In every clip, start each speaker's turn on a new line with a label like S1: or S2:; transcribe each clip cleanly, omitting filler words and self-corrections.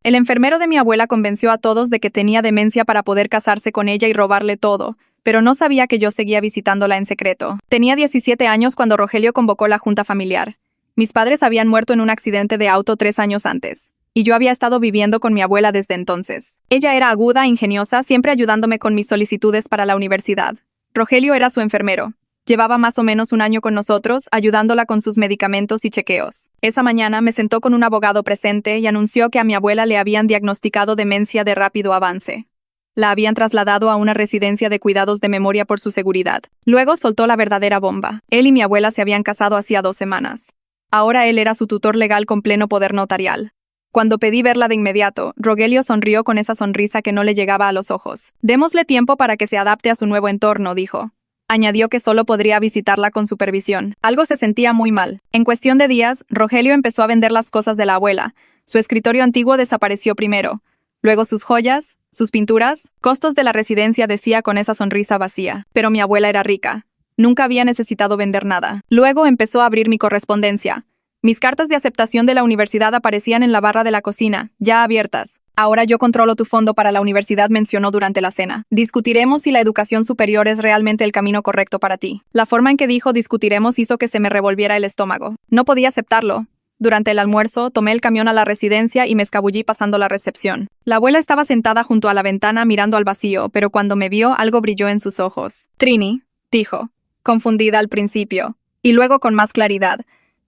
S1: El enfermero de mi abuela convenció a todos de que tenía demencia para poder casarse con ella y robarle todo, pero no sabía que yo seguía visitándola en secreto. Tenía 17 años cuando Rogelio convocó la junta familiar. Mis padres habían muerto en un accidente de auto 3 años antes, y yo había estado viviendo con mi abuela desde entonces. Ella era aguda, ingeniosa, siempre ayudándome con mis solicitudes para la universidad. Rogelio era su enfermero. Llevaba más o menos un año con nosotros, ayudándola con sus medicamentos y chequeos. Esa mañana me sentó con un abogado presente y anunció que a mi abuela le habían diagnosticado demencia de rápido avance. La habían trasladado a una residencia de cuidados de memoria por su seguridad. Luego soltó la verdadera bomba. Él y mi abuela se habían casado hacía 2 semanas. Ahora él era su tutor legal con pleno poder notarial. Cuando pedí verla de inmediato, Rogelio sonrió con esa sonrisa que no le llegaba a los ojos. «Démosle tiempo para que se adapte a su nuevo entorno», dijo. Añadió que solo podría visitarla con supervisión. Algo se sentía muy mal. En cuestión de días, Rogelio empezó a vender las cosas de la abuela. Su escritorio antiguo desapareció primero. Luego sus joyas, sus pinturas, costos de la residencia, decía con esa sonrisa vacía. Pero mi abuela era rica. Nunca había necesitado vender nada. Luego empezó a abrir mi correspondencia. Mis cartas de aceptación de la universidad aparecían en la barra de la cocina, ya abiertas. «Ahora yo controlo tu fondo para la universidad», mencionó durante la cena. «Discutiremos si la educación superior es realmente el camino correcto para ti». La forma en que dijo «discutiremos» hizo que se me revolviera el estómago. No podía aceptarlo. Durante el almuerzo, tomé el camión a la residencia y me escabullí pasando la recepción. La abuela estaba sentada junto a la ventana mirando al vacío, pero cuando me vio, algo brilló en sus ojos. «Trini», dijo, confundida al principio, y luego con más claridad.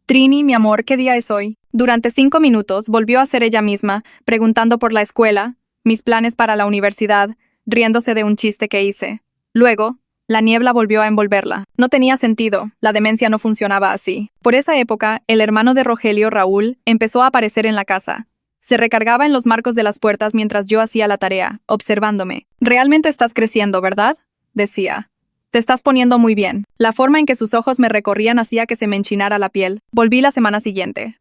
S1: «Trini, mi amor, ¿qué día es hoy?» Durante 5 minutos volvió a ser ella misma, preguntando por la escuela, mis planes para la universidad, riéndose de un chiste que hice. Luego, la niebla volvió a envolverla. No tenía sentido, la demencia no funcionaba así. Por esa época, el hermano de Rogelio, Raúl, empezó a aparecer en la casa. Se recargaba en los marcos de las puertas mientras yo hacía la tarea, observándome. «Realmente estás creciendo, ¿verdad?», decía. «Te estás poniendo muy bien». La forma en que sus ojos me recorrían hacía que se me enchinara la piel. Volví la semana siguiente.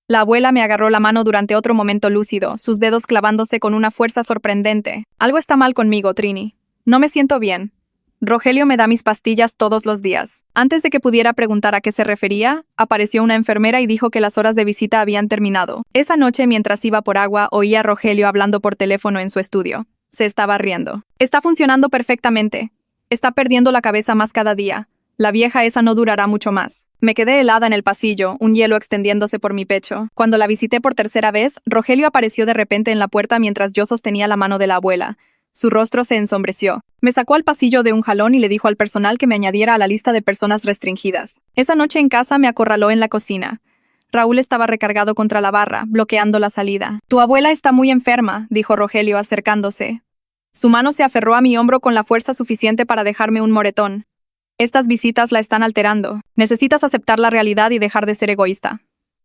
S1: La abuela me agarró la mano durante otro momento lúcido, sus dedos clavándose con una fuerza sorprendente. «Algo está mal conmigo, Trini. No me siento bien. Rogelio me da mis pastillas todos los días». Antes de que pudiera preguntar a qué se refería, apareció una enfermera y dijo que las horas de visita habían terminado. Esa noche, mientras iba por agua, oía a Rogelio hablando por teléfono en su estudio. Se estaba riendo. «Está funcionando perfectamente. Está perdiendo la cabeza más cada día. La vieja esa no durará mucho más». Me quedé helada en el pasillo, un hielo extendiéndose por mi pecho. Cuando la visité por tercera vez, Rogelio apareció de repente en la puerta mientras yo sostenía la mano de la abuela. Su rostro se ensombreció. Me sacó al pasillo de un jalón y le dijo al personal que me añadiera a la lista de personas restringidas. Esa noche en casa me acorraló en la cocina. Raúl estaba recargado contra la barra, bloqueando la salida. «Tu abuela está muy enferma», dijo Rogelio acercándose. Su mano se aferró a mi hombro con la fuerza suficiente para dejarme un moretón. «Estas visitas la están alterando. Necesitas aceptar la realidad y dejar de ser egoísta.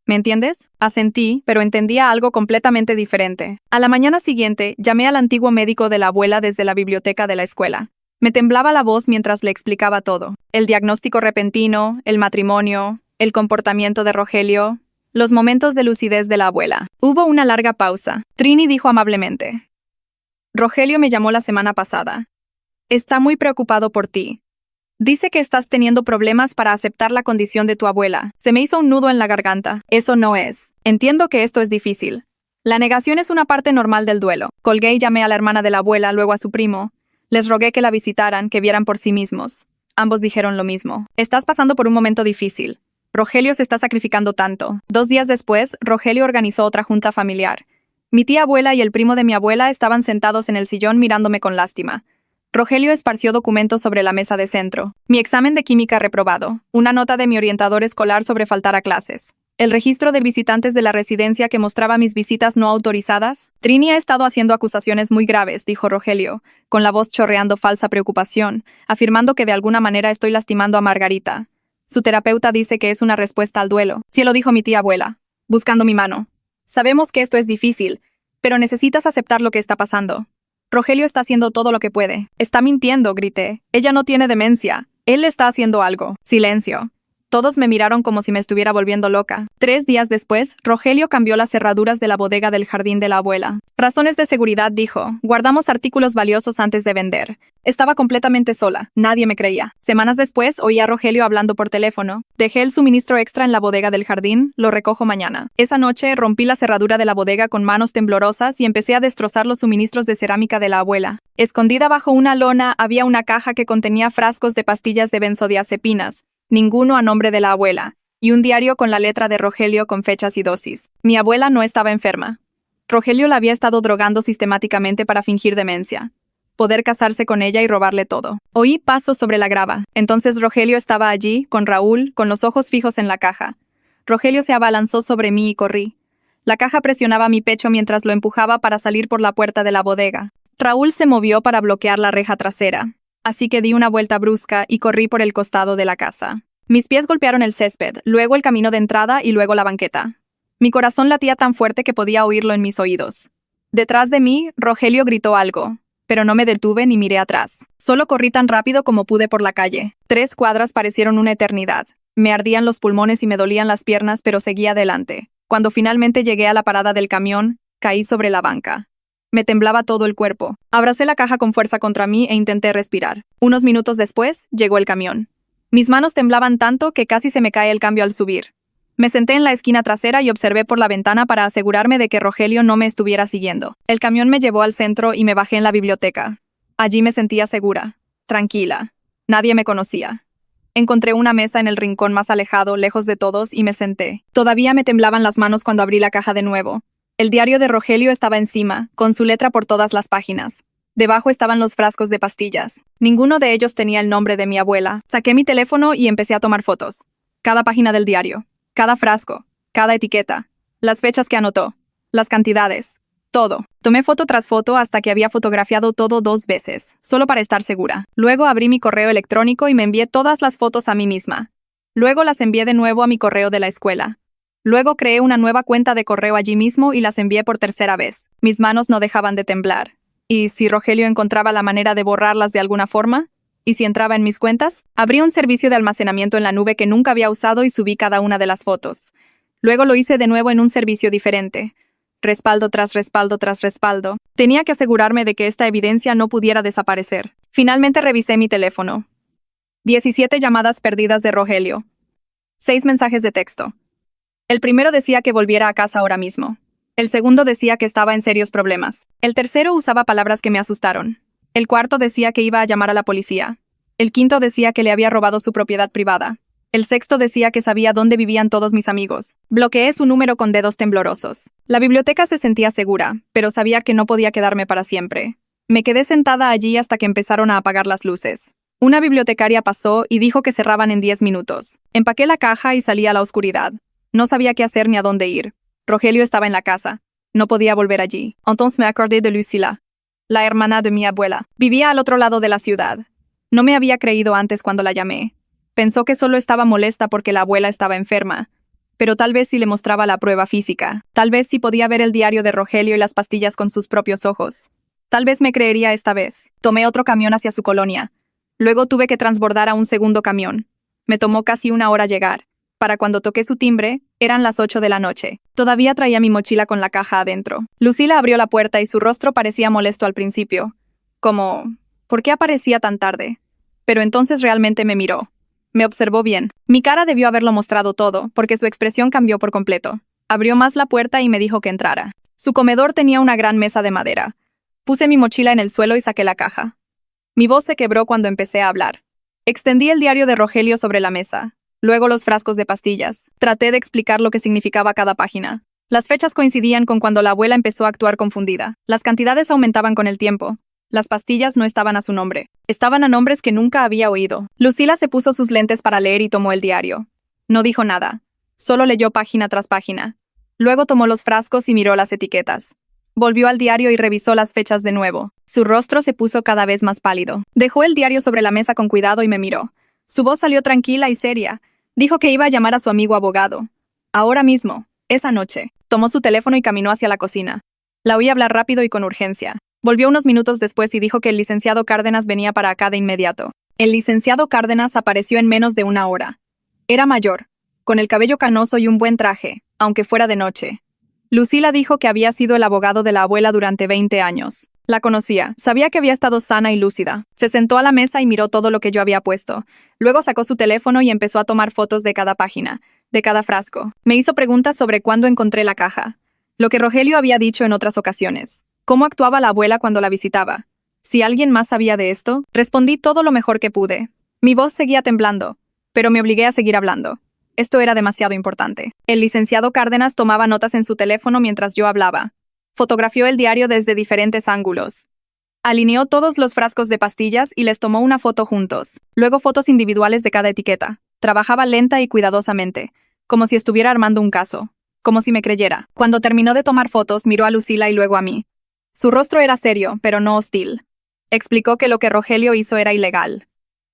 S1: ¿Me entiendes?». Asentí, pero entendía algo completamente diferente. A la mañana siguiente, llamé al antiguo médico de la abuela desde la biblioteca de la escuela. Me temblaba la voz mientras le explicaba todo. El diagnóstico repentino, el matrimonio, el comportamiento de Rogelio, los momentos de lucidez de la abuela. Hubo una larga pausa. Trini dijo amablemente. «Rogelio me llamó la semana pasada. Está muy preocupado por ti. Dice que estás teniendo problemas para aceptar la condición de tu abuela». Se me hizo un nudo en la garganta. «Eso no es. Entiendo que esto es difícil. La negación es una parte normal del duelo». Colgué y llamé a la hermana de la abuela, luego a su primo. Les rogué que la visitaran, que vieran por sí mismos. Ambos dijeron lo mismo. «Estás pasando por un momento difícil. Rogelio se está sacrificando tanto». 2 días después, Rogelio organizó otra junta familiar. Mi tía abuela y el primo de mi abuela estaban sentados en el sillón mirándome con lástima. Rogelio esparció documentos sobre la mesa de centro. Mi examen de química reprobado. Una nota de mi orientador escolar sobre faltar a clases. El registro de visitantes de la residencia que mostraba mis visitas no autorizadas. «Trini ha estado haciendo acusaciones muy graves», dijo Rogelio, con la voz chorreando falsa preocupación, afirmando que de alguna manera estoy lastimando a Margarita. Su terapeuta dice que es una respuesta al duelo. «Sí», lo dijo mi tía abuela, buscando mi mano. «Sabemos que esto es difícil, pero necesitas aceptar lo que está pasando. Rogelio está haciendo todo lo que puede». «Está mintiendo», grité. «Ella no tiene demencia. Él está haciendo algo». Silencio. Todos me miraron como si me estuviera volviendo loca. 3 días después, Rogelio cambió las cerraduras de la bodega del jardín de la abuela. Razones de seguridad, dijo. Guardamos artículos valiosos antes de vender. Estaba completamente sola. Nadie me creía. Semanas después, oí a Rogelio hablando por teléfono. Dejé el suministro extra en la bodega del jardín. Lo recojo mañana. Esa noche, rompí la cerradura de la bodega con manos temblorosas y empecé a destrozar los suministros de cerámica de la abuela. Escondida bajo una lona, había una caja que contenía frascos de pastillas de benzodiazepinas. Ninguno a nombre de la abuela, y un diario con la letra de Rogelio con fechas y dosis. Mi abuela no estaba enferma. Rogelio la había estado drogando sistemáticamente para fingir demencia. Poder casarse con ella y robarle todo. Oí pasos sobre la grava. Entonces Rogelio estaba allí, con Raúl, con los ojos fijos en la caja. Rogelio se abalanzó sobre mí y corrí. La caja presionaba mi pecho mientras lo empujaba para salir por la puerta de la bodega. Raúl se movió para bloquear la reja trasera. Así que di una vuelta brusca y corrí por el costado de la casa. Mis pies golpearon el césped, luego el camino de entrada y luego la banqueta. Mi corazón latía tan fuerte que podía oírlo en mis oídos. Detrás de mí, Rogelio gritó algo, pero no me detuve ni miré atrás. Solo corrí tan rápido como pude por la calle. 3 cuadras parecieron una eternidad. Me ardían los pulmones y me dolían las piernas, pero seguí adelante. Cuando finalmente llegué a la parada del camión, caí sobre la banca. Me temblaba todo el cuerpo. Abracé la caja con fuerza contra mí e intenté respirar. Unos minutos después, llegó el camión. Mis manos temblaban tanto que casi se me cae el cambio al subir. Me senté en la esquina trasera y observé por la ventana para asegurarme de que Rogelio no me estuviera siguiendo. El camión me llevó al centro y me bajé en la biblioteca. Allí me sentía segura, tranquila. Nadie me conocía. Encontré una mesa en el rincón más alejado, lejos de todos, y me senté. Todavía me temblaban las manos cuando abrí la caja de nuevo. El diario de Rogelio estaba encima, con su letra por todas las páginas. Debajo estaban los frascos de pastillas. Ninguno de ellos tenía el nombre de mi abuela. Saqué mi teléfono y empecé a tomar fotos. Cada página del diario, cada frasco, cada etiqueta, las fechas que anotó, las cantidades, todo. Tomé foto tras foto hasta que había fotografiado todo 2 veces, solo para estar segura. Luego abrí mi correo electrónico y me envié todas las fotos a mí misma. Luego las envié de nuevo a mi correo de la escuela. Luego creé una nueva cuenta de correo allí mismo y las envié por 3ª vez. Mis manos no dejaban de temblar. ¿Y si Rogelio encontraba la manera de borrarlas de alguna forma? ¿Y si entraba en mis cuentas? Abrí un servicio de almacenamiento en la nube que nunca había usado y subí cada una de las fotos. Luego lo hice de nuevo en un servicio diferente. Respaldo tras respaldo tras respaldo. Tenía que asegurarme de que esta evidencia no pudiera desaparecer. Finalmente revisé mi teléfono. 17 llamadas perdidas de Rogelio. 6 mensajes de texto. El primero decía que volviera a casa ahora mismo. El segundo decía que estaba en serios problemas. El tercero usaba palabras que me asustaron. El cuarto decía que iba a llamar a la policía. El quinto decía que le había robado su propiedad privada. El sexto decía que sabía dónde vivían todos mis amigos. Bloqueé su número con dedos temblorosos. La biblioteca se sentía segura, pero sabía que no podía quedarme para siempre. Me quedé sentada allí hasta que empezaron a apagar las luces. Una bibliotecaria pasó y dijo que cerraban en 10 minutos. Empaqué la caja y salí a la oscuridad. No sabía qué hacer ni a dónde ir. Rogelio estaba en la casa. No podía volver allí. Entonces me acordé de Lucila, la hermana de mi abuela. Vivía al otro lado de la ciudad. No me había creído antes cuando la llamé. Pensó que solo estaba molesta porque la abuela estaba enferma. Pero tal vez si le mostraba la prueba física. Tal vez si podía ver el diario de Rogelio y las pastillas con sus propios ojos. Tal vez me creería esta vez. Tomé otro camión hacia su colonia. Luego tuve que transbordar a un segundo camión. Me tomó casi 1 hora llegar. Para cuando toqué su timbre, eran las 8 de la noche. Todavía traía mi mochila con la caja adentro. Lucila abrió la puerta y su rostro parecía molesto al principio. Como, ¿por qué aparecía tan tarde? Pero entonces realmente me miró. Me observó bien. Mi cara debió haberlo mostrado todo, porque su expresión cambió por completo. Abrió más la puerta y me dijo que entrara. Su comedor tenía una gran mesa de madera. Puse mi mochila en el suelo y saqué la caja. Mi voz se quebró cuando empecé a hablar. Extendí el diario de Rogelio sobre la mesa. Luego los frascos de pastillas. Traté de explicar lo que significaba cada página. Las fechas coincidían con cuando la abuela empezó a actuar confundida. Las cantidades aumentaban con el tiempo. Las pastillas no estaban a su nombre. Estaban a nombres que nunca había oído. Lucila se puso sus lentes para leer y tomó el diario. No dijo nada. Solo leyó página tras página. Luego tomó los frascos y miró las etiquetas. Volvió al diario y revisó las fechas de nuevo. Su rostro se puso cada vez más pálido. Dejó el diario sobre la mesa con cuidado y me miró. Su voz salió tranquila y seria. Dijo que iba a llamar a su amigo abogado. Ahora mismo, esa noche. Tomó su teléfono y caminó hacia la cocina. La oí hablar rápido y con urgencia. Volvió unos minutos después y dijo que el licenciado Cárdenas venía para acá de inmediato. El licenciado Cárdenas apareció en menos de 1 hora. Era mayor, con el cabello canoso y un buen traje, aunque fuera de noche. Lucila dijo que había sido el abogado de la abuela durante 20 años. La conocía, sabía que había estado sana y lúcida. Se sentó a la mesa y miró todo lo que yo había puesto. Luego sacó su teléfono y empezó a tomar fotos de cada página, de cada frasco. Me hizo preguntas sobre cuándo encontré la caja. Lo que Rogelio había dicho en otras ocasiones. Cómo actuaba la abuela cuando la visitaba. Si alguien más sabía de esto, respondí todo lo mejor que pude. Mi voz seguía temblando, pero me obligué a seguir hablando. Esto era demasiado importante. El licenciado Cárdenas tomaba notas en su teléfono mientras yo hablaba. Fotografió el diario desde diferentes ángulos. Alineó todos los frascos de pastillas y les tomó una foto juntos. Luego fotos individuales de cada etiqueta. Trabajaba lenta y cuidadosamente, como si estuviera armando un caso, como si me creyera. Cuando terminó de tomar fotos, miró a Lucila y luego a mí. Su rostro era serio, pero no hostil. Explicó que lo que Rogelio hizo era ilegal.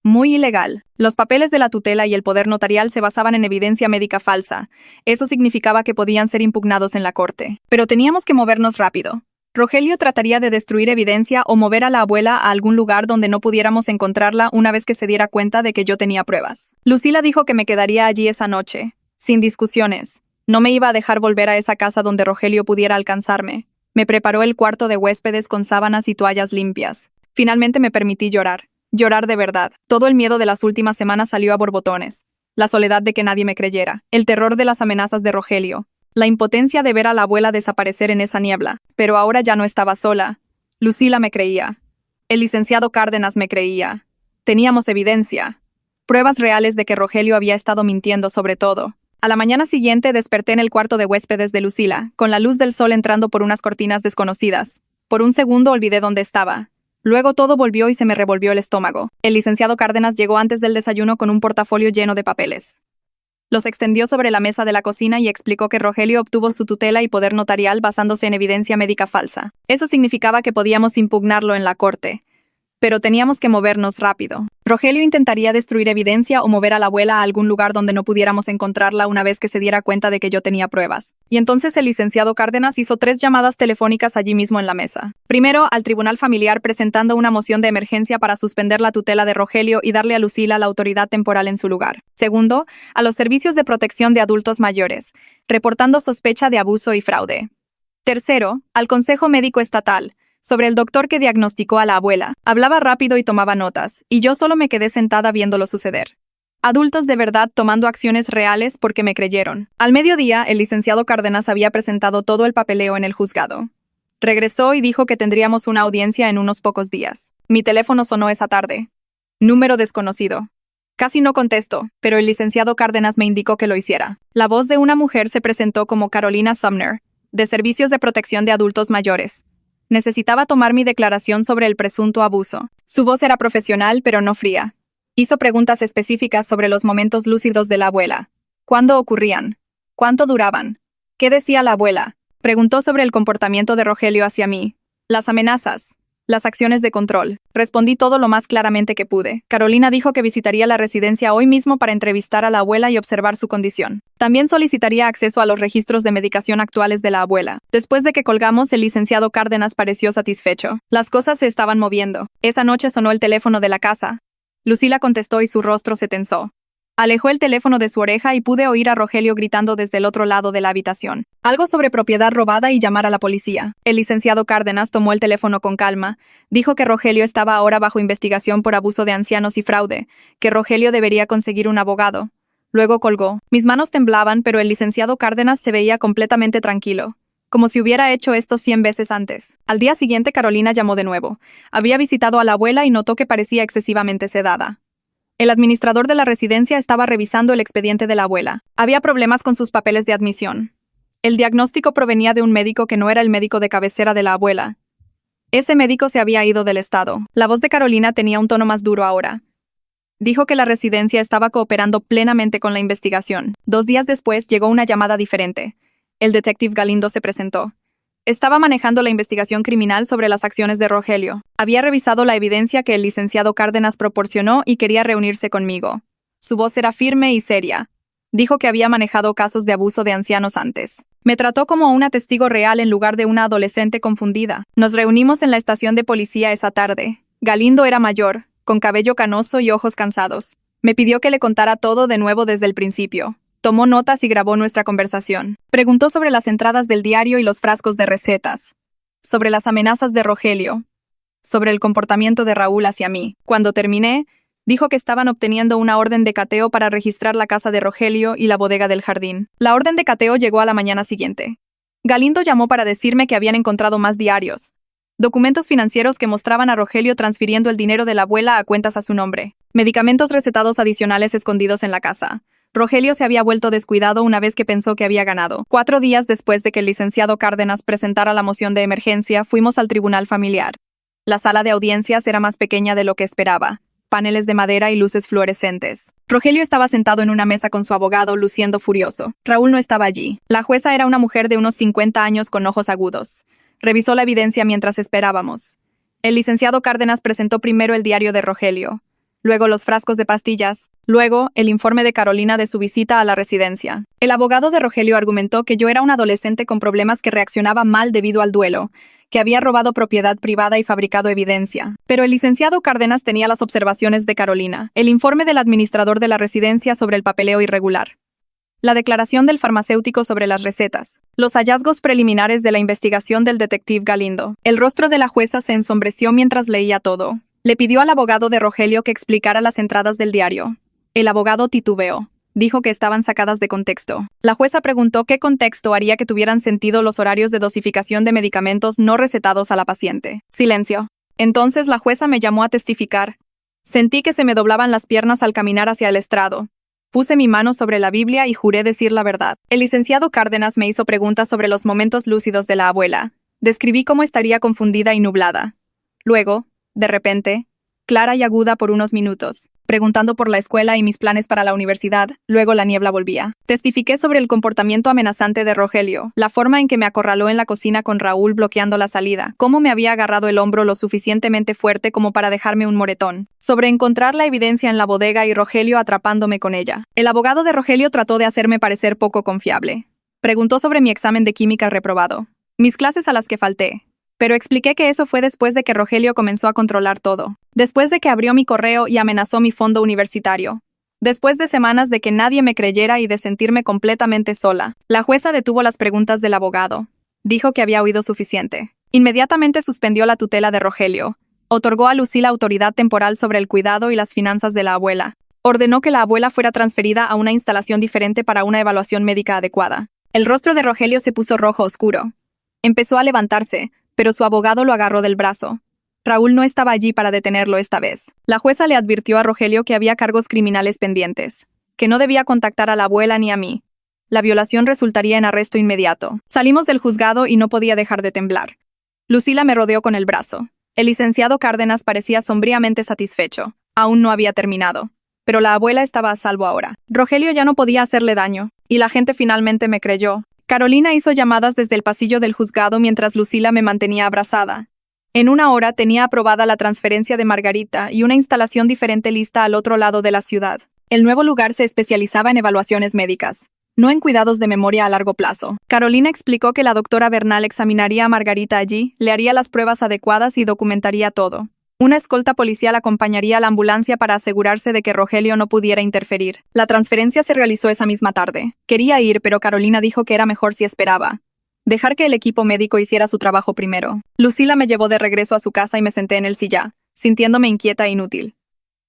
S1: Muy ilegal. Los papeles de la tutela y el poder notarial se basaban en evidencia médica falsa. Eso significaba que podían ser impugnados en la corte. Pero teníamos que movernos rápido. Rogelio trataría de destruir evidencia o mover a la abuela a algún lugar donde no pudiéramos encontrarla una vez que se diera cuenta de que yo tenía pruebas. Lucila dijo que me quedaría allí esa noche, sin discusiones. No me iba a dejar volver a esa casa donde Rogelio pudiera alcanzarme. Me preparó el cuarto de huéspedes con sábanas y toallas limpias. Finalmente me permití llorar. Llorar de verdad. Todo el miedo de las últimas semanas salió a borbotones. La soledad de que nadie me creyera. El terror de las amenazas de Rogelio. La impotencia de ver a la abuela desaparecer en esa niebla. Pero ahora ya no estaba sola. Lucila me creía. El licenciado Cárdenas me creía. Teníamos evidencia. Pruebas reales de que Rogelio había estado mintiendo sobre todo. A la mañana siguiente desperté en el cuarto de huéspedes de Lucila, con la luz del sol entrando por unas cortinas desconocidas. Por un segundo olvidé dónde estaba. Luego todo volvió y se me revolvió el estómago. El licenciado Cárdenas llegó antes del desayuno con un portafolio lleno de papeles. Los extendió sobre la mesa de la cocina y explicó que Rogelio obtuvo su tutela y poder notarial basándose en evidencia médica falsa. Eso significaba que podíamos impugnarlo en la corte. Pero teníamos que movernos rápido. Rogelio intentaría destruir evidencia o mover a la abuela a algún lugar donde no pudiéramos encontrarla una vez que se diera cuenta de que yo tenía pruebas. Y entonces el licenciado Cárdenas hizo 3 llamadas telefónicas allí mismo en la mesa. Primero, al tribunal familiar presentando una moción de emergencia para suspender la tutela de Rogelio y darle a Lucila la autoridad temporal en su lugar. Segundo, a los servicios de protección de adultos mayores, reportando sospecha de abuso y fraude. Tercero, al Consejo Médico Estatal, sobre el doctor que diagnosticó a la abuela. Hablaba rápido y tomaba notas, y yo solo me quedé sentada viéndolo suceder. Adultos de verdad tomando acciones reales porque me creyeron. Al mediodía, el licenciado Cárdenas había presentado todo el papeleo en el juzgado. Regresó y dijo que tendríamos una audiencia en unos pocos días. Mi teléfono sonó esa tarde. Número desconocido. Casi no contesto, pero el licenciado Cárdenas me indicó que lo hiciera. La voz de una mujer se presentó como Carolina Sumner, de Servicios de Protección de Adultos Mayores. Necesitaba tomar mi declaración sobre el presunto abuso. Su voz era profesional, pero no fría. Hizo preguntas específicas sobre los momentos lúcidos de la abuela. ¿Cuándo ocurrían? ¿Cuánto duraban? ¿Qué decía la abuela? Preguntó sobre el comportamiento de Rogelio hacia mí. Las amenazas. Las acciones de control. Respondí todo lo más claramente que pude. Carolina dijo que visitaría la residencia hoy mismo para entrevistar a la abuela y observar su condición. También solicitaría acceso a los registros de medicación actuales de la abuela. Después de que colgamos, el licenciado Cárdenas pareció satisfecho. Las cosas se estaban moviendo. Esa noche sonó el teléfono de la casa. Lucila contestó y su rostro se tensó. Alejó el teléfono de su oreja y pude oír a Rogelio gritando desde el otro lado de la habitación. Algo sobre propiedad robada y llamar a la policía. El licenciado Cárdenas tomó el teléfono con calma. Dijo que Rogelio estaba ahora bajo investigación por abuso de ancianos y fraude, que Rogelio debería conseguir un abogado. Luego colgó. Mis manos temblaban, pero el licenciado Cárdenas se veía completamente tranquilo, como si hubiera hecho esto 100 veces antes. Al día siguiente Carolina llamó de nuevo. Había visitado a la abuela y notó que parecía excesivamente sedada. El administrador de la residencia estaba revisando el expediente de la abuela. Había problemas con sus papeles de admisión. El diagnóstico provenía de un médico que no era el médico de cabecera de la abuela. Ese médico se había ido del estado. La voz de Carolina tenía un tono más duro ahora. Dijo que la residencia estaba cooperando plenamente con la investigación. 2 días después llegó una llamada diferente. El detective Galindo se presentó. Estaba manejando la investigación criminal sobre las acciones de Rogelio. Había revisado la evidencia que el licenciado Cárdenas proporcionó y quería reunirse conmigo. Su voz era firme y seria. Dijo que había manejado casos de abuso de ancianos antes. Me trató como una testigo real en lugar de una adolescente confundida. Nos reunimos en la estación de policía esa tarde. Galindo era mayor, con cabello canoso y ojos cansados. Me pidió que le contara todo de nuevo desde el principio. Tomó notas y grabó nuestra conversación. Preguntó sobre las entradas del diario y los frascos de recetas. Sobre las amenazas de Rogelio. Sobre el comportamiento de Raúl hacia mí. Cuando terminé, dijo que estaban obteniendo una orden de cateo para registrar la casa de Rogelio y la bodega del jardín. La orden de cateo llegó a la mañana siguiente. Galindo llamó para decirme que habían encontrado más diarios. Documentos financieros que mostraban a Rogelio transfiriendo el dinero de la abuela a cuentas a su nombre. Medicamentos recetados adicionales escondidos en la casa. Rogelio se había vuelto descuidado una vez que pensó que había ganado. 4 días después de que el licenciado Cárdenas presentara la moción de emergencia, fuimos al tribunal familiar. La sala de audiencias era más pequeña de lo que esperaba. Paneles de madera y luces fluorescentes. Rogelio estaba sentado en una mesa con su abogado, luciendo furioso. Raúl no estaba allí. La jueza era una mujer de unos 50 años con ojos agudos. Revisó la evidencia mientras esperábamos. El licenciado Cárdenas presentó primero el diario de Rogelio, luego los frascos de pastillas, luego el informe de Carolina de su visita a la residencia. El abogado de Rogelio argumentó que yo era un adolescente con problemas que reaccionaba mal debido al duelo, que había robado propiedad privada y fabricado evidencia. Pero el licenciado Cárdenas tenía las observaciones de Carolina, el informe del administrador de la residencia sobre el papeleo irregular, la declaración del farmacéutico sobre las recetas, los hallazgos preliminares de la investigación del detective Galindo. El rostro de la jueza se ensombreció mientras leía todo. Le pidió al abogado de Rogelio que explicara las entradas del diario. El abogado titubeó. Dijo que estaban sacadas de contexto. La jueza preguntó qué contexto haría que tuvieran sentido los horarios de dosificación de medicamentos no recetados a la paciente. Silencio. Entonces la jueza me llamó a testificar. Sentí que se me doblaban las piernas al caminar hacia el estrado. Puse mi mano sobre la Biblia y juré decir la verdad. El licenciado Cárdenas me hizo preguntas sobre los momentos lúcidos de la abuela. Describí cómo estaría confundida y nublada. Luego, de repente, clara y aguda por unos minutos, preguntando por la escuela y mis planes para la universidad, luego la niebla volvía. Testifiqué sobre el comportamiento amenazante de Rogelio, la forma en que me acorraló en la cocina con Raúl bloqueando la salida, cómo me había agarrado el hombro lo suficientemente fuerte como para dejarme un moretón, sobre encontrar la evidencia en la bodega y Rogelio atrapándome con ella. El abogado de Rogelio trató de hacerme parecer poco confiable. Preguntó sobre mi examen de química reprobado, mis clases a las que falté, pero expliqué que eso fue después de que Rogelio comenzó a controlar todo. Después de que abrió mi correo y amenazó mi fondo universitario. Después de semanas de que nadie me creyera y de sentirme completamente sola. La jueza detuvo las preguntas del abogado. Dijo que había oído suficiente. Inmediatamente suspendió la tutela de Rogelio. Otorgó a Lucila autoridad temporal sobre el cuidado y las finanzas de la abuela. Ordenó que la abuela fuera transferida a una instalación diferente para una evaluación médica adecuada. El rostro de Rogelio se puso rojo oscuro. Empezó a levantarse, pero su abogado lo agarró del brazo. Raúl no estaba allí para detenerlo esta vez. La jueza le advirtió a Rogelio que había cargos criminales pendientes, que no debía contactar a la abuela ni a mí. La violación resultaría en arresto inmediato. Salimos del juzgado y no podía dejar de temblar. Lucila me rodeó con el brazo. El licenciado Cárdenas parecía sombríamente satisfecho. Aún no había terminado. Pero la abuela estaba a salvo ahora. Rogelio ya no podía hacerle daño, y la gente finalmente me creyó. Carolina hizo llamadas desde el pasillo del juzgado mientras Lucila me mantenía abrazada. En 1 hora tenía aprobada la transferencia de Margarita y una instalación diferente lista al otro lado de la ciudad. El nuevo lugar se especializaba en evaluaciones médicas, no en cuidados de memoria a largo plazo. Carolina explicó que la doctora Bernal examinaría a Margarita allí, le haría las pruebas adecuadas y documentaría todo. Una escolta policial acompañaría a la ambulancia para asegurarse de que Rogelio no pudiera interferir. La transferencia se realizó esa misma tarde. Quería ir, pero Carolina dijo que era mejor si esperaba. Dejar que el equipo médico hiciera su trabajo primero. Lucila me llevó de regreso a su casa y me senté en el sillá, sintiéndome inquieta e inútil.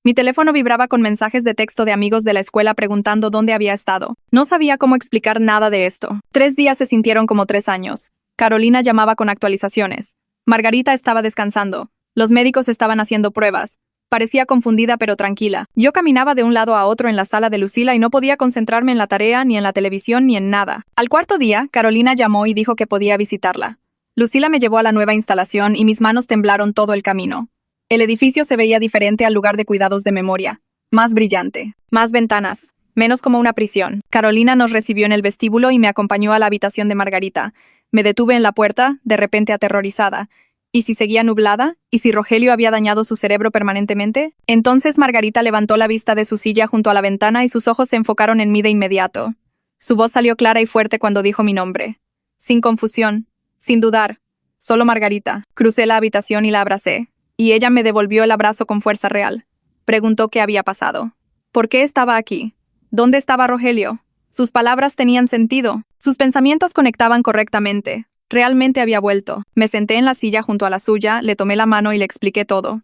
S1: Mi teléfono vibraba con mensajes de texto de amigos de la escuela preguntando dónde había estado. No sabía cómo explicar nada de esto. 3 días se sintieron como 3 años. Carolina llamaba con actualizaciones. Margarita estaba descansando. Los médicos estaban haciendo pruebas. Parecía confundida pero tranquila. Yo caminaba de un lado a otro en la sala de Lucila y no podía concentrarme en la tarea, ni en la televisión, ni en nada. Al 4.º día, Carolina llamó y dijo que podía visitarla. Lucila me llevó a la nueva instalación y mis manos temblaron todo el camino. El edificio se veía diferente al lugar de cuidados de memoria. Más brillante. Más ventanas. Menos como una prisión. Carolina nos recibió en el vestíbulo y me acompañó a la habitación de Margarita. Me detuve en la puerta, de repente aterrorizada. ¿Y si seguía nublada? ¿Y si Rogelio había dañado su cerebro permanentemente? Entonces Margarita levantó la vista de su silla junto a la ventana y sus ojos se enfocaron en mí de inmediato. Su voz salió clara y fuerte cuando dijo mi nombre. Sin confusión, sin dudar. Solo Margarita. Crucé la habitación y la abracé. Y ella me devolvió el abrazo con fuerza real. Preguntó qué había pasado. ¿Por qué estaba aquí? ¿Dónde estaba Rogelio? Sus palabras tenían sentido. Sus pensamientos conectaban correctamente. Realmente había vuelto. Me senté en la silla junto a la suya, le tomé la mano y le expliqué todo.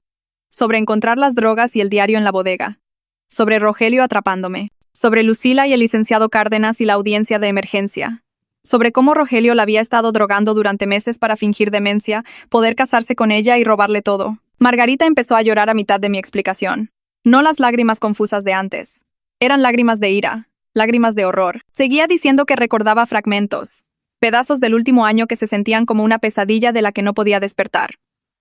S1: Sobre encontrar las drogas y el diario en la bodega. Sobre Rogelio atrapándome. Sobre Lucila y el licenciado Cárdenas y la audiencia de emergencia. Sobre cómo Rogelio la había estado drogando durante meses para fingir demencia, poder casarse con ella y robarle todo. Margarita empezó a llorar a mitad de mi explicación. No las lágrimas confusas de antes. Eran lágrimas de ira, lágrimas de horror. Seguía diciendo que recordaba fragmentos, pedazos del último año que se sentían como una pesadilla de la que no podía despertar.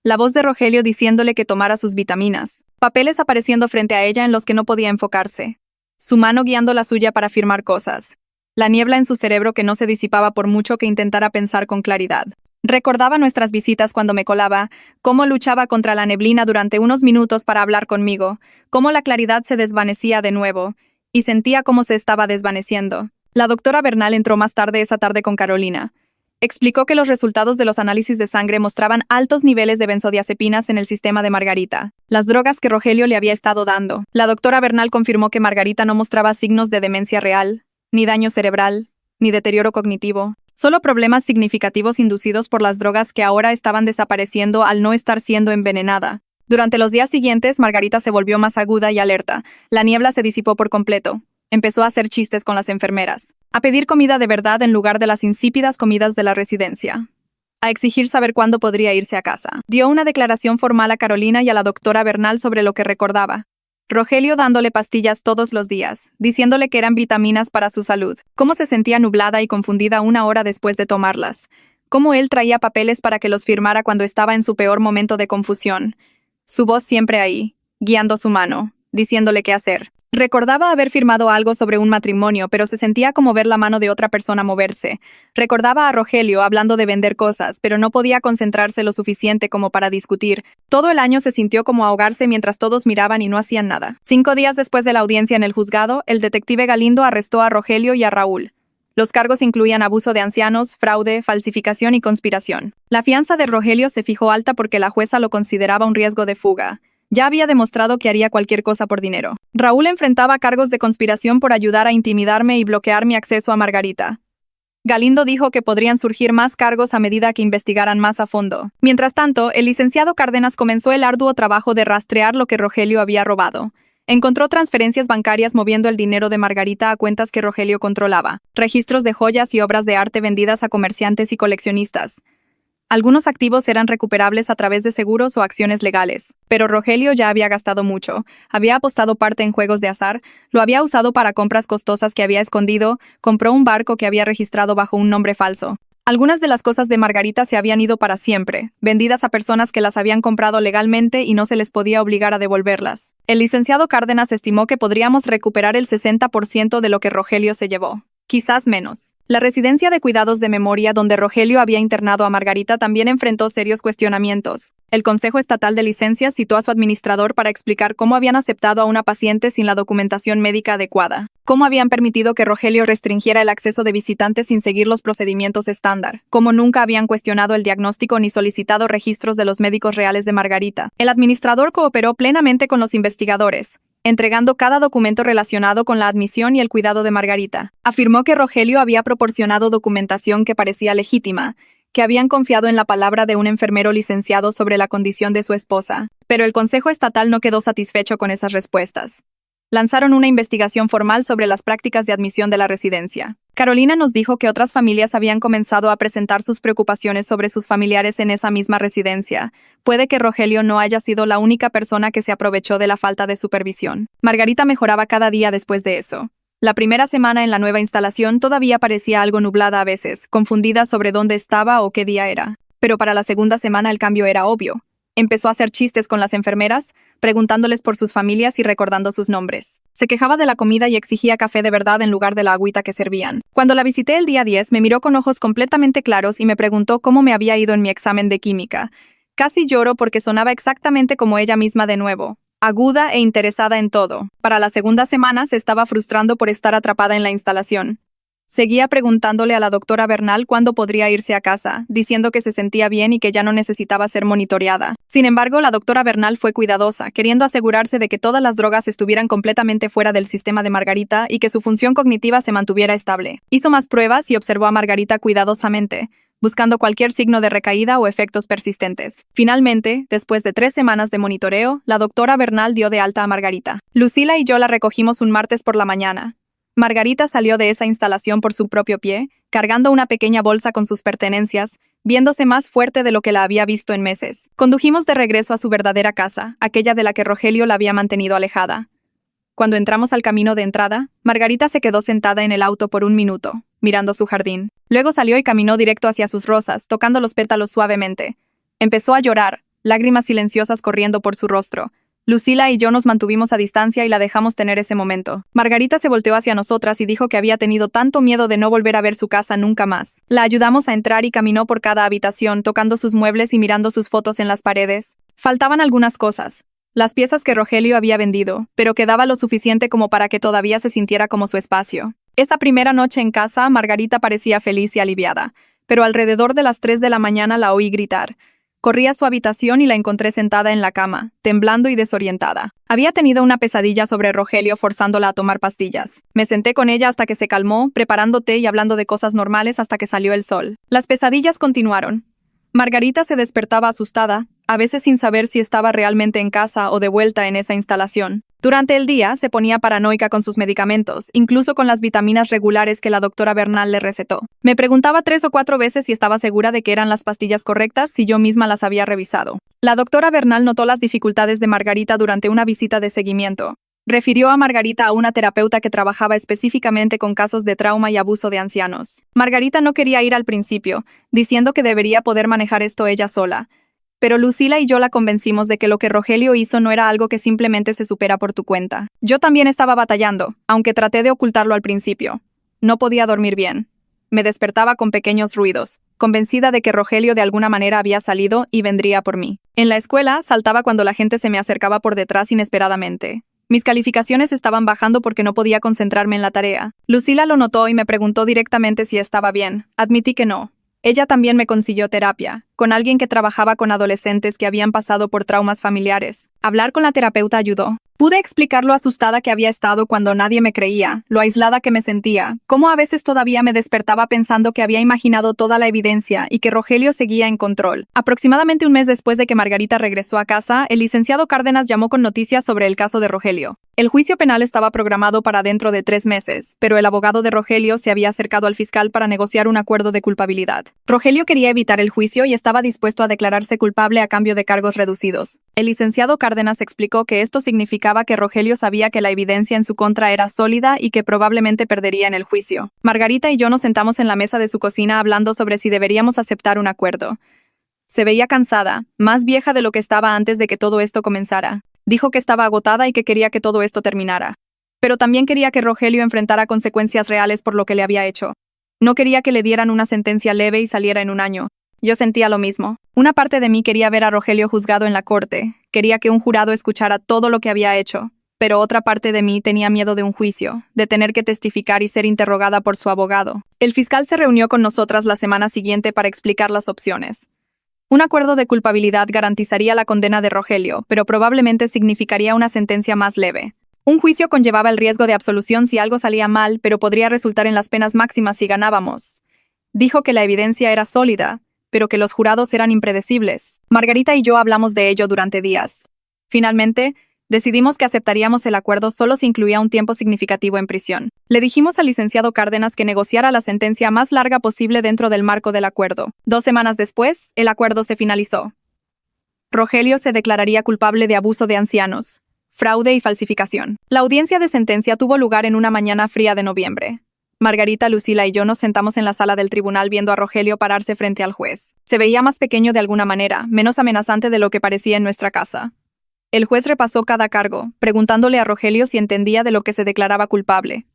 S1: La voz de Rogelio diciéndole que tomara sus vitaminas. Papeles apareciendo frente a ella en los que no podía enfocarse. Su mano guiando la suya para firmar cosas. La niebla en su cerebro que no se disipaba por mucho que intentara pensar con claridad. Recordaba nuestras visitas cuando me colaba, cómo luchaba contra la neblina durante unos minutos para hablar conmigo, cómo la claridad se desvanecía de nuevo, y sentía cómo se estaba desvaneciendo. La doctora Bernal entró más tarde esa tarde con Carolina. Explicó que los resultados de los análisis de sangre mostraban altos niveles de benzodiazepinas en el sistema de Margarita, las drogas que Rogelio le había estado dando. La doctora Bernal confirmó que Margarita no mostraba signos de demencia real, ni daño cerebral, ni deterioro cognitivo, solo problemas significativos inducidos por las drogas que ahora estaban desapareciendo al no estar siendo envenenada. Durante los días siguientes, Margarita se volvió más aguda y alerta. La niebla se disipó por completo. Empezó a hacer chistes con las enfermeras, a pedir comida de verdad en lugar de las insípidas comidas de la residencia, a exigir saber cuándo podría irse a casa. Dio una declaración formal a Carolina y a la doctora Bernal sobre lo que recordaba. Rogelio dándole pastillas todos los días, diciéndole que eran vitaminas para su salud, cómo se sentía nublada y confundida una hora después de tomarlas, cómo él traía papeles para que los firmara cuando estaba en su peor momento de confusión, su voz siempre ahí, guiando su mano, diciéndole qué hacer. Recordaba haber firmado algo sobre un matrimonio, pero se sentía como ver la mano de otra persona moverse. Recordaba a Rogelio hablando de vender cosas, pero no podía concentrarse lo suficiente como para discutir. Todo el año se sintió como ahogarse mientras todos miraban y no hacían nada. 5 días después de la audiencia en el juzgado, el detective Galindo arrestó a Rogelio y a Raúl. Los cargos incluían abuso de ancianos, fraude, falsificación y conspiración. La fianza de Rogelio se fijó alta porque la jueza lo consideraba un riesgo de fuga. Ya había demostrado que haría cualquier cosa por dinero. Raúl enfrentaba cargos de conspiración por ayudar a intimidarme y bloquear mi acceso a Margarita. Galindo dijo que podrían surgir más cargos a medida que investigaran más a fondo. Mientras tanto, el licenciado Cárdenas comenzó el arduo trabajo de rastrear lo que Rogelio había robado. Encontró transferencias bancarias moviendo el dinero de Margarita a cuentas que Rogelio controlaba, registros de joyas y obras de arte vendidas a comerciantes y coleccionistas. Algunos activos eran recuperables a través de seguros o acciones legales, pero Rogelio ya había gastado mucho, había apostado parte en juegos de azar, lo había usado para compras costosas que había escondido, compró un barco que había registrado bajo un nombre falso. Algunas de las cosas de Margarita se habían ido para siempre, vendidas a personas que las habían comprado legalmente y no se les podía obligar a devolverlas. El licenciado Cárdenas estimó que podríamos recuperar el 60% de lo que Rogelio se llevó. Quizás menos. La residencia de cuidados de memoria donde Rogelio había internado a Margarita también enfrentó serios cuestionamientos. El Consejo Estatal de Licencias citó a su administrador para explicar cómo habían aceptado a una paciente sin la documentación médica adecuada, cómo habían permitido que Rogelio restringiera el acceso de visitantes sin seguir los procedimientos estándar, cómo nunca habían cuestionado el diagnóstico ni solicitado registros de los médicos reales de Margarita. El administrador cooperó plenamente con los investigadores, entregando cada documento relacionado con la admisión y el cuidado de Margarita. Afirmó que Rogelio había proporcionado documentación que parecía legítima, que habían confiado en la palabra de un enfermero licenciado sobre la condición de su esposa, pero el Consejo Estatal no quedó satisfecho con esas respuestas. Lanzaron una investigación formal sobre las prácticas de admisión de la residencia. Carolina nos dijo que otras familias habían comenzado a presentar sus preocupaciones sobre sus familiares en esa misma residencia. Puede que Rogelio no haya sido la única persona que se aprovechó de la falta de supervisión. Margarita mejoraba cada día después de eso. La primera semana en la nueva instalación todavía parecía algo nublada a veces, confundida sobre dónde estaba o qué día era. Pero para la segunda semana el cambio era obvio. Empezó a hacer chistes con las enfermeras, preguntándoles por sus familias y recordando sus nombres. Se quejaba de la comida y exigía café de verdad en lugar de la agüita que servían. Cuando la visité el día 10, me miró con ojos completamente claros y me preguntó cómo me había ido en mi examen de química. Casi lloro porque sonaba exactamente como ella misma de nuevo, aguda e interesada en todo. Para la segunda semana se estaba frustrando por estar atrapada en la instalación. Seguía preguntándole a la doctora Bernal cuándo podría irse a casa, diciendo que se sentía bien y que ya no necesitaba ser monitoreada. Sin embargo, la doctora Bernal fue cuidadosa, queriendo asegurarse de que todas las drogas estuvieran completamente fuera del sistema de Margarita y que su función cognitiva se mantuviera estable. Hizo más pruebas y observó a Margarita cuidadosamente, buscando cualquier signo de recaída o efectos persistentes. Finalmente, después de 3 semanas de monitoreo, la doctora Bernal dio de alta a Margarita. Lucila y yo la recogimos un martes por la mañana. Margarita salió de esa instalación por su propio pie, cargando una pequeña bolsa con sus pertenencias, viéndose más fuerte de lo que la había visto en meses. Condujimos de regreso a su verdadera casa, aquella de la que Rogelio la había mantenido alejada. Cuando entramos al camino de entrada, Margarita se quedó sentada en el auto por un minuto, mirando su jardín. Luego salió y caminó directo hacia sus rosas, tocando los pétalos suavemente. Empezó a llorar, lágrimas silenciosas corriendo por su rostro. Lucila y yo nos mantuvimos a distancia y la dejamos tener ese momento. Margarita se volteó hacia nosotras y dijo que había tenido tanto miedo de no volver a ver su casa nunca más. La ayudamos a entrar y caminó por cada habitación, tocando sus muebles y mirando sus fotos en las paredes. Faltaban algunas cosas. Las piezas que Rogelio había vendido, pero quedaba lo suficiente como para que todavía se sintiera como su espacio. Esa primera noche en casa, Margarita parecía feliz y aliviada, pero alrededor de las 3 de la mañana la oí gritar. Corrí a su habitación y la encontré sentada en la cama, temblando y desorientada. Había tenido una pesadilla sobre Rogelio forzándola a tomar pastillas. Me senté con ella hasta que se calmó, preparando té y hablando de cosas normales hasta que salió el sol. Las pesadillas continuaron. Margarita se despertaba asustada, a veces sin saber si estaba realmente en casa o de vuelta en esa instalación. Durante el día se ponía paranoica con sus medicamentos, incluso con las vitaminas regulares que la doctora Bernal le recetó. Me preguntaba 3 o 4 veces si estaba segura de que eran las pastillas correctas si yo misma las había revisado. La doctora Bernal notó las dificultades de Margarita durante una visita de seguimiento. Refirió a Margarita a una terapeuta que trabajaba específicamente con casos de trauma y abuso de ancianos. Margarita no quería ir al principio, diciendo que debería poder manejar esto ella sola. Pero Lucila y yo la convencimos de que lo que Rogelio hizo no era algo que simplemente se supera por tu cuenta. Yo también estaba batallando, aunque traté de ocultarlo al principio. No podía dormir bien. Me despertaba con pequeños ruidos, convencida de que Rogelio de alguna manera había salido y vendría por mí. En la escuela, saltaba cuando la gente se me acercaba por detrás inesperadamente. Mis calificaciones estaban bajando porque no podía concentrarme en la tarea. Lucila lo notó y me preguntó directamente si estaba bien. Admití que no. Ella también me consiguió terapia, con alguien que trabajaba con adolescentes que habían pasado por traumas familiares. Hablar con la terapeuta ayudó. Pude explicar lo asustada que había estado cuando nadie me creía, lo aislada que me sentía, cómo a veces todavía me despertaba pensando que había imaginado toda la evidencia y que Rogelio seguía en control. Aproximadamente un mes después de que Margarita regresó a casa, el licenciado Cárdenas llamó con noticias sobre el caso de Rogelio. El juicio penal estaba programado para dentro de 3 meses, pero el abogado de Rogelio se había acercado al fiscal para negociar un acuerdo de culpabilidad. Rogelio quería evitar el juicio y estaba dispuesto a declararse culpable a cambio de cargos reducidos. El licenciado Cárdenas explicó que esto significaba que Rogelio sabía que la evidencia en su contra era sólida y que probablemente perdería en el juicio. Margarita y yo nos sentamos en la mesa de su cocina hablando sobre si deberíamos aceptar un acuerdo. Se veía cansada, más vieja de lo que estaba antes de que todo esto comenzara. Dijo que estaba agotada y que quería que todo esto terminara. Pero también quería que Rogelio enfrentara consecuencias reales por lo que le había hecho. No quería que le dieran una sentencia leve y saliera en un año. Yo sentía lo mismo. Una parte de mí quería ver a Rogelio juzgado en la corte. Quería que un jurado escuchara todo lo que había hecho. Pero otra parte de mí tenía miedo de un juicio, de tener que testificar y ser interrogada por su abogado. El fiscal se reunió con nosotras la semana siguiente para explicar las opciones. Un acuerdo de culpabilidad garantizaría la condena de Rogelio, pero probablemente significaría una sentencia más leve. Un juicio conllevaba el riesgo de absolución si algo salía mal, pero podría resultar en las penas máximas si ganábamos. Dijo que la evidencia era sólida, pero que los jurados eran impredecibles. Margarita y yo hablamos de ello durante días. Finalmente, decidimos que aceptaríamos el acuerdo solo si incluía un tiempo significativo en prisión. Le dijimos al licenciado Cárdenas que negociara la sentencia más larga posible dentro del marco del acuerdo. 2 semanas después, el acuerdo se finalizó. Rogelio se declararía culpable de abuso de ancianos, fraude y falsificación. La audiencia de sentencia tuvo lugar en una mañana fría de noviembre. Margarita, Lucila y yo nos sentamos en la sala del tribunal viendo a Rogelio pararse frente al juez. Se veía más pequeño de alguna manera, menos amenazante de lo que parecía en nuestra casa. El juez repasó cada cargo, preguntándole a Rogelio si entendía de lo que se declaraba culpable.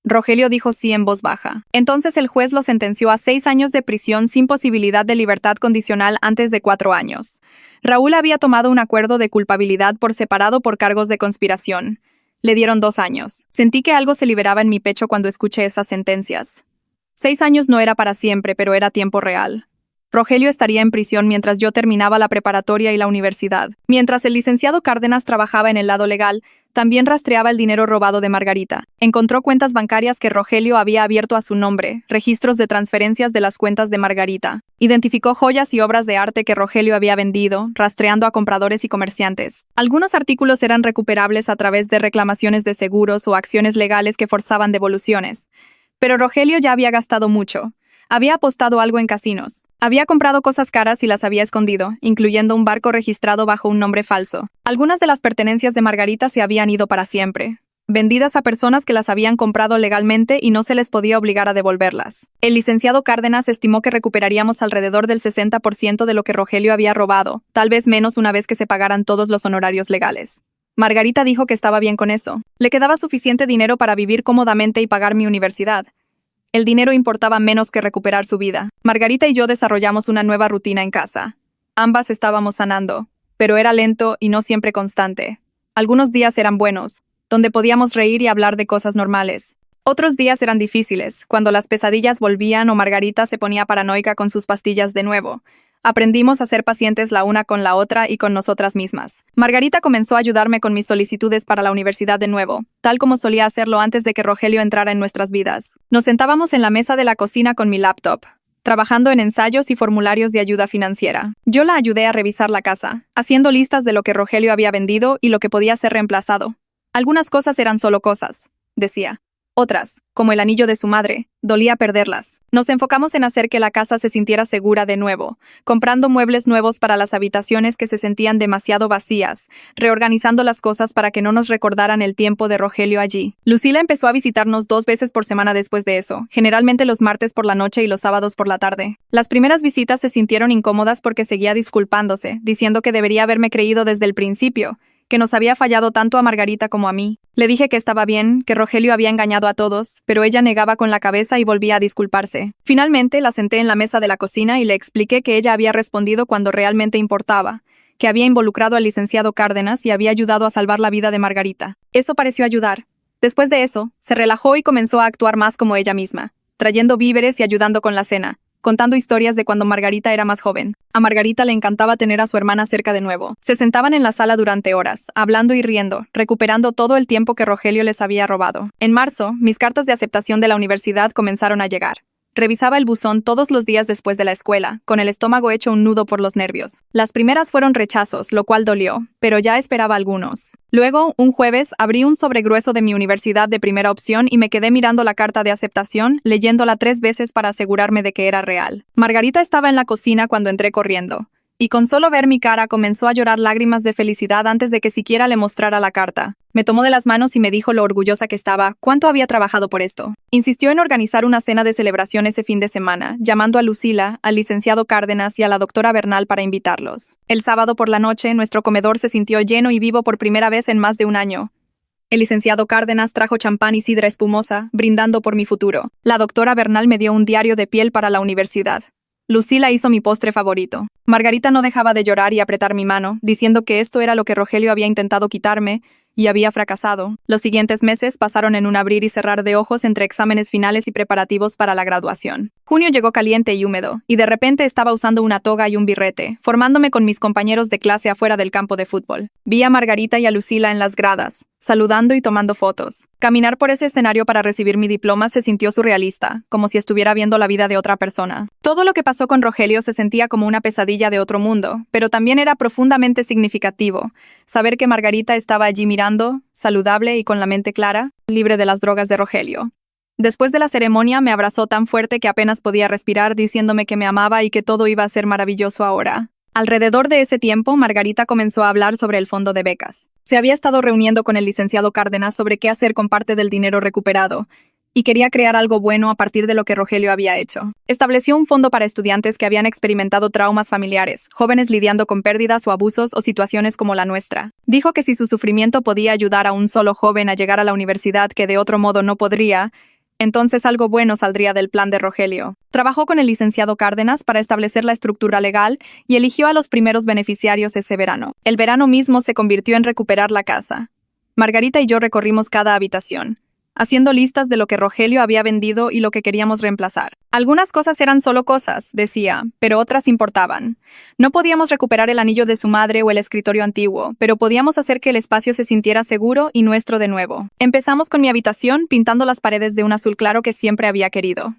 S1: Rogelio dijo sí en voz baja. Entonces el juez lo sentenció a 6 años de prisión sin posibilidad de libertad condicional antes de 4 años. Raúl había tomado un acuerdo de culpabilidad por separado por cargos de conspiración. Le dieron 2 años. Sentí que algo se liberaba en mi pecho cuando escuché esas sentencias. 6 años no era para siempre, pero era tiempo real. Rogelio estaría en prisión mientras yo terminaba la preparatoria y la universidad. Mientras el licenciado Cárdenas trabajaba en el lado legal, también rastreaba el dinero robado de Margarita. Encontró cuentas bancarias que Rogelio había abierto a su nombre, registros de transferencias de las cuentas de Margarita. Identificó joyas y obras de arte que Rogelio había vendido, rastreando a compradores y comerciantes. Algunos artículos eran recuperables a través de reclamaciones de seguros o acciones legales que forzaban devoluciones. Pero Rogelio ya había gastado mucho. Había apostado algo en casinos. Había comprado cosas caras y las había escondido, incluyendo un barco registrado bajo un nombre falso. Algunas de las pertenencias de Margarita se habían ido para siempre, vendidas a personas que las habían comprado legalmente y no se les podía obligar a devolverlas. El licenciado Cárdenas estimó que recuperaríamos alrededor del 60% de lo que Rogelio había robado, tal vez menos una vez que se pagaran todos los honorarios legales. Margarita dijo que estaba bien con eso. Le quedaba suficiente dinero para vivir cómodamente y pagar mi universidad. El dinero importaba menos que recuperar su vida. Margarita y yo desarrollamos una nueva rutina en casa. Ambas estábamos sanando, pero era lento y no siempre constante. Algunos días eran buenos, donde podíamos reír y hablar de cosas normales. Otros días eran difíciles, cuando las pesadillas volvían o Margarita se ponía paranoica con sus pastillas de nuevo. Aprendimos a ser pacientes la una con la otra y con nosotras mismas. Margarita comenzó a ayudarme con mis solicitudes para la universidad de nuevo, tal como solía hacerlo antes de que Rogelio entrara en nuestras vidas. Nos sentábamos en la mesa de la cocina con mi laptop, trabajando en ensayos y formularios de ayuda financiera. Yo la ayudé a revisar la casa, haciendo listas de lo que Rogelio había vendido y lo que podía ser reemplazado. Algunas cosas eran solo cosas, decía. Otras, como el anillo de su madre, dolía perderlas. Nos enfocamos en hacer que la casa se sintiera segura de nuevo, comprando muebles nuevos para las habitaciones que se sentían demasiado vacías, reorganizando las cosas para que no nos recordaran el tiempo de Rogelio allí. Lucila empezó a visitarnos 2 veces por semana después de eso, generalmente los martes por la noche y los sábados por la tarde. Las primeras visitas se sintieron incómodas porque seguía disculpándose, diciendo que debería haberme creído desde el principio, que nos había fallado tanto a Margarita como a mí. Le dije que estaba bien, que Rogelio había engañado a todos, pero ella negaba con la cabeza y volvía a disculparse. Finalmente, la senté en la mesa de la cocina y le expliqué que ella había respondido cuando realmente importaba, que había involucrado al licenciado Cárdenas y había ayudado a salvar la vida de Margarita. Eso pareció ayudar. Después de eso, se relajó y comenzó a actuar más como ella misma, trayendo víveres y ayudando con la cena, contando historias de cuando Margarita era más joven. A Margarita le encantaba tener a su hermana cerca de nuevo. Se sentaban en la sala durante horas, hablando y riendo, recuperando todo el tiempo que Rogelio les había robado. En marzo, mis cartas de aceptación de la universidad comenzaron a llegar. Revisaba el buzón todos los días después de la escuela, con el estómago hecho un nudo por los nervios. Las primeras fueron rechazos, lo cual dolió, pero ya esperaba algunos. Luego, un jueves, abrí un sobre grueso de mi universidad de primera opción y me quedé mirando la carta de aceptación, leyéndola 3 veces para asegurarme de que era real. Margarita estaba en la cocina cuando entré corriendo, y con solo ver mi cara comenzó a llorar lágrimas de felicidad antes de que siquiera le mostrara la carta. Me tomó de las manos y me dijo lo orgullosa que estaba, cuánto había trabajado por esto. Insistió en organizar una cena de celebración ese fin de semana, llamando a Lucila, al licenciado Cárdenas y a la doctora Bernal para invitarlos. El sábado por la noche, nuestro comedor se sintió lleno y vivo por primera vez en más de un año. El licenciado Cárdenas trajo champán y sidra espumosa, brindando por mi futuro. La doctora Bernal me dio un diario de piel para la universidad. Lucila hizo mi postre favorito. Margarita no dejaba de llorar y apretar mi mano, diciendo que esto era lo que Rogelio había intentado quitarme, y había fracasado. Los siguientes meses pasaron en un abrir y cerrar de ojos entre exámenes finales y preparativos para la graduación. Junio llegó caliente y húmedo, y de repente estaba usando una toga y un birrete, formándome con mis compañeros de clase afuera del campo de fútbol. Vi a Margarita y a Lucila en las gradas, saludando y tomando fotos. Caminar por ese escenario para recibir mi diploma se sintió surrealista, como si estuviera viendo la vida de otra persona. Todo lo que pasó con Rogelio se sentía como una pesadilla de otro mundo, pero también era profundamente significativo. Saber que Margarita estaba allí mirando, saludable y con la mente clara, libre de las drogas de Rogelio. Después de la ceremonia me abrazó tan fuerte que apenas podía respirar, diciéndome que me amaba y que todo iba a ser maravilloso ahora. Alrededor de ese tiempo, Margarita comenzó a hablar sobre el fondo de becas. Se había estado reuniendo con el licenciado Cárdenas sobre qué hacer con parte del dinero recuperado, y quería crear algo bueno a partir de lo que Rogelio había hecho. Estableció un fondo para estudiantes que habían experimentado traumas familiares, jóvenes lidiando con pérdidas o abusos o situaciones como la nuestra. Dijo que si su sufrimiento podía ayudar a un solo joven a llegar a la universidad que de otro modo no podría, entonces algo bueno saldría del plan de Rogelio. Trabajó con el licenciado Cárdenas para establecer la estructura legal y eligió a los primeros beneficiarios ese verano. El verano mismo se convirtió en recuperar la casa. Margarita y yo recorrimos cada habitación, haciendo listas de lo que Rogelio había vendido y lo que queríamos reemplazar. Algunas cosas eran solo cosas, decía, pero otras importaban. No podíamos recuperar el anillo de su madre o el escritorio antiguo, pero podíamos hacer que el espacio se sintiera seguro y nuestro de nuevo. Empezamos con mi habitación pintando las paredes de un azul claro que siempre había querido.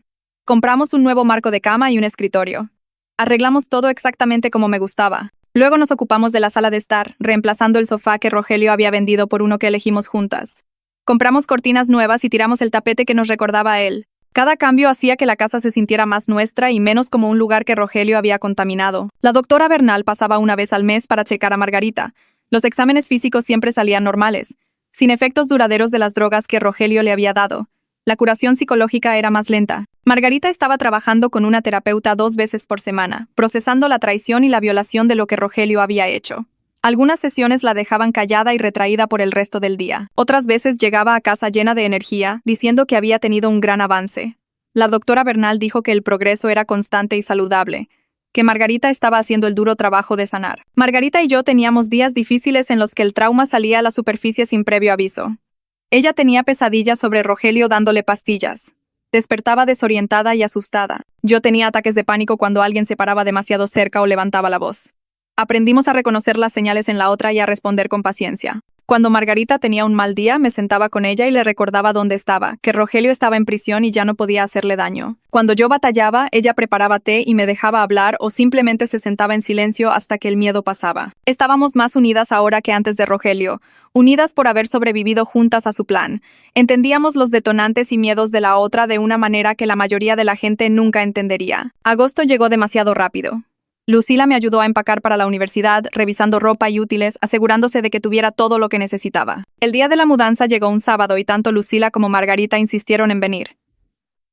S1: Compramos un nuevo marco de cama y un escritorio. Arreglamos todo exactamente como me gustaba. Luego nos ocupamos de la sala de estar, reemplazando el sofá que Rogelio había vendido por uno que elegimos juntas. Compramos cortinas nuevas y tiramos el tapete que nos recordaba a él. Cada cambio hacía que la casa se sintiera más nuestra y menos como un lugar que Rogelio había contaminado. La doctora Bernal pasaba una vez al mes para checar a Margarita. Los exámenes físicos siempre salían normales, sin efectos duraderos de las drogas que Rogelio le había dado. La curación psicológica era más lenta. Margarita estaba trabajando con una terapeuta 2 veces por semana, procesando la traición y la violación de lo que Rogelio había hecho. Algunas sesiones la dejaban callada y retraída por el resto del día. Otras veces llegaba a casa llena de energía, diciendo que había tenido un gran avance. La doctora Bernal dijo que el progreso era constante y saludable, que Margarita estaba haciendo el duro trabajo de sanar. Margarita y yo teníamos días difíciles en los que el trauma salía a la superficie sin previo aviso. Ella tenía pesadillas sobre Rogelio dándole pastillas. Despertaba desorientada y asustada. Yo tenía ataques de pánico cuando alguien se paraba demasiado cerca o levantaba la voz. Aprendimos a reconocer las señales en la otra y a responder con paciencia. Cuando Margarita tenía un mal día, me sentaba con ella y le recordaba dónde estaba, que Rogelio estaba en prisión y ya no podía hacerle daño. Cuando yo batallaba, ella preparaba té y me dejaba hablar o simplemente se sentaba en silencio hasta que el miedo pasaba. Estábamos más unidas ahora que antes de Rogelio, unidas por haber sobrevivido juntas a su plan. Entendíamos los detonantes y miedos de la otra de una manera que la mayoría de la gente nunca entendería. Agosto llegó demasiado rápido. Lucila me ayudó a empacar para la universidad, revisando ropa y útiles, asegurándose de que tuviera todo lo que necesitaba. El día de la mudanza llegó un sábado y tanto Lucila como Margarita insistieron en venir.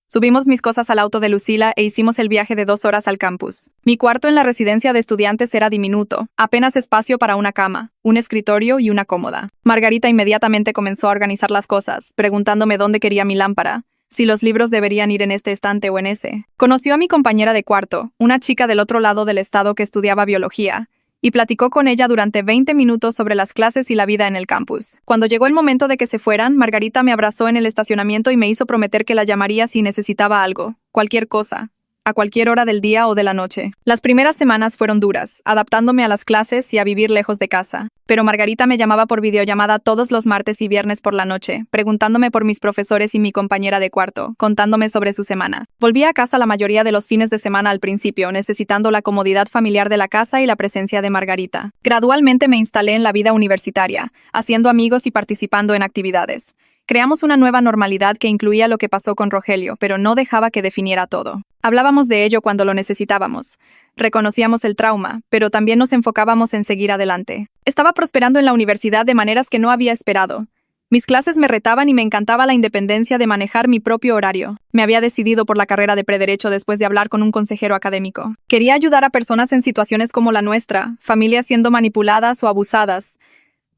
S1: Subimos mis cosas al auto de Lucila e hicimos el viaje de 2 horas al campus. Mi cuarto en la residencia de estudiantes era diminuto, apenas espacio para una cama, un escritorio y una cómoda. Margarita inmediatamente comenzó a organizar las cosas, preguntándome dónde quería mi lámpara, si los libros deberían ir en este estante o en ese. Conoció a mi compañera de cuarto, una chica del otro lado del estado que estudiaba biología, y platicó con ella durante 20 minutos sobre las clases y la vida en el campus. Cuando llegó el momento de que se fueran, Margarita me abrazó en el estacionamiento y me hizo prometer que la llamaría si necesitaba algo, cualquier cosa, a cualquier hora del día o de la noche. Las primeras semanas fueron duras, adaptándome a las clases y a vivir lejos de casa. Pero Margarita me llamaba por videollamada todos los martes y viernes por la noche, preguntándome por mis profesores y mi compañera de cuarto, contándome sobre su semana. Volvía a casa la mayoría de los fines de semana al principio, necesitando la comodidad familiar de la casa y la presencia de Margarita. Gradualmente me instalé en la vida universitaria, haciendo amigos y participando en actividades. Creamos una nueva normalidad que incluía lo que pasó con Rogelio, pero no dejaba que definiera todo. Hablábamos de ello cuando lo necesitábamos. Reconocíamos el trauma, pero también nos enfocábamos en seguir adelante. Estaba prosperando en la universidad de maneras que no había esperado. Mis clases me retaban y me encantaba la independencia de manejar mi propio horario. Me había decidido por la carrera de prederecho después de hablar con un consejero académico. Quería ayudar a personas en situaciones como la nuestra, familias siendo manipuladas o abusadas,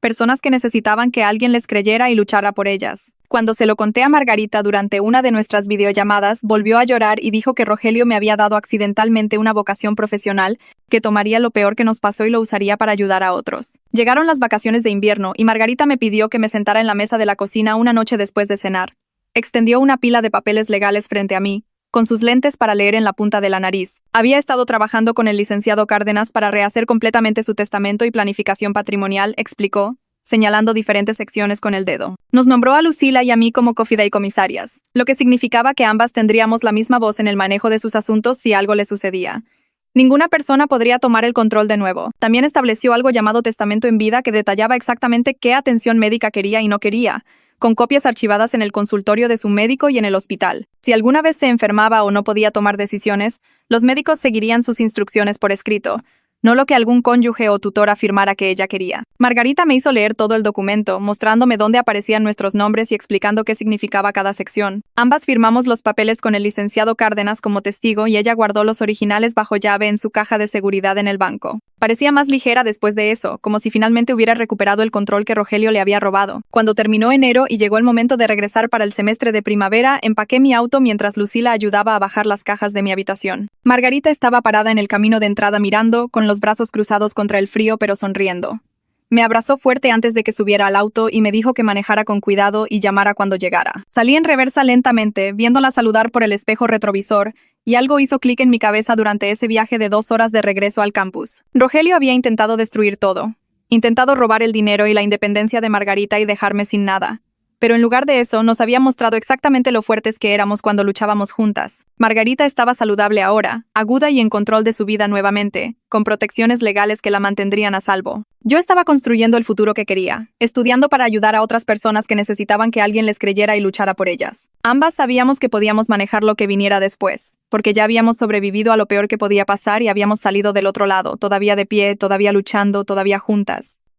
S1: personas que necesitaban que alguien les creyera y luchara por ellas. Cuando se lo conté a Margarita durante una de nuestras videollamadas, volvió a llorar y dijo que Rogelio me había dado accidentalmente una vocación profesional, que tomaría lo peor que nos pasó y lo usaría para ayudar a otros. Llegaron las vacaciones de invierno y Margarita me pidió que me sentara en la mesa de la cocina una noche después de cenar. Extendió una pila de papeles legales frente a mí, con sus lentes para leer en la punta de la nariz. Había estado trabajando con el licenciado Cárdenas para rehacer completamente su testamento y planificación patrimonial, explicó, señalando diferentes secciones con el dedo. Nos nombró a Lucila y a mí como cofideicomisarias, lo que significaba que ambas tendríamos la misma voz en el manejo de sus asuntos si algo le sucedía. Ninguna persona podría tomar el control de nuevo. También estableció algo llamado testamento en vida que detallaba exactamente qué atención médica quería y no quería, con copias archivadas en el consultorio de su médico y en el hospital. Si alguna vez se enfermaba o no podía tomar decisiones, los médicos seguirían sus instrucciones por escrito, no lo que algún cónyuge o tutor afirmara que ella quería. Margarita me hizo leer todo el documento, mostrándome dónde aparecían nuestros nombres y explicando qué significaba cada sección. Ambas firmamos los papeles con el licenciado Cárdenas como testigo y ella guardó los originales bajo llave en su caja de seguridad en el banco. Parecía más ligera después de eso, como si finalmente hubiera recuperado el control que Rogelio le había robado. Cuando terminó enero y llegó el momento de regresar para el semestre de primavera, empaqué mi auto mientras Lucila ayudaba a bajar las cajas de mi habitación. Margarita estaba parada en el camino de entrada mirando, con los brazos cruzados contra el frío pero sonriendo. Me abrazó fuerte antes de que subiera al auto y me dijo que manejara con cuidado y llamara cuando llegara. Salí en reversa lentamente, viéndola saludar por el espejo retrovisor, y algo hizo clic en mi cabeza durante ese viaje de 2 horas de regreso al campus. Rogelio había intentado destruir todo. Intentado robar el dinero y la independencia de Margarita y dejarme sin nada. Pero en lugar de eso, nos había mostrado exactamente lo fuertes que éramos cuando luchábamos juntas. Margarita estaba saludable ahora, aguda y en control de su vida nuevamente, con protecciones legales que la mantendrían a salvo. Yo estaba construyendo el futuro que quería, estudiando para ayudar a otras personas que necesitaban que alguien les creyera y luchara por ellas. Ambas sabíamos que podíamos manejar lo que viniera después, porque ya habíamos sobrevivido a lo peor que podía pasar y habíamos salido del otro lado, todavía de pie, todavía luchando, todavía juntas.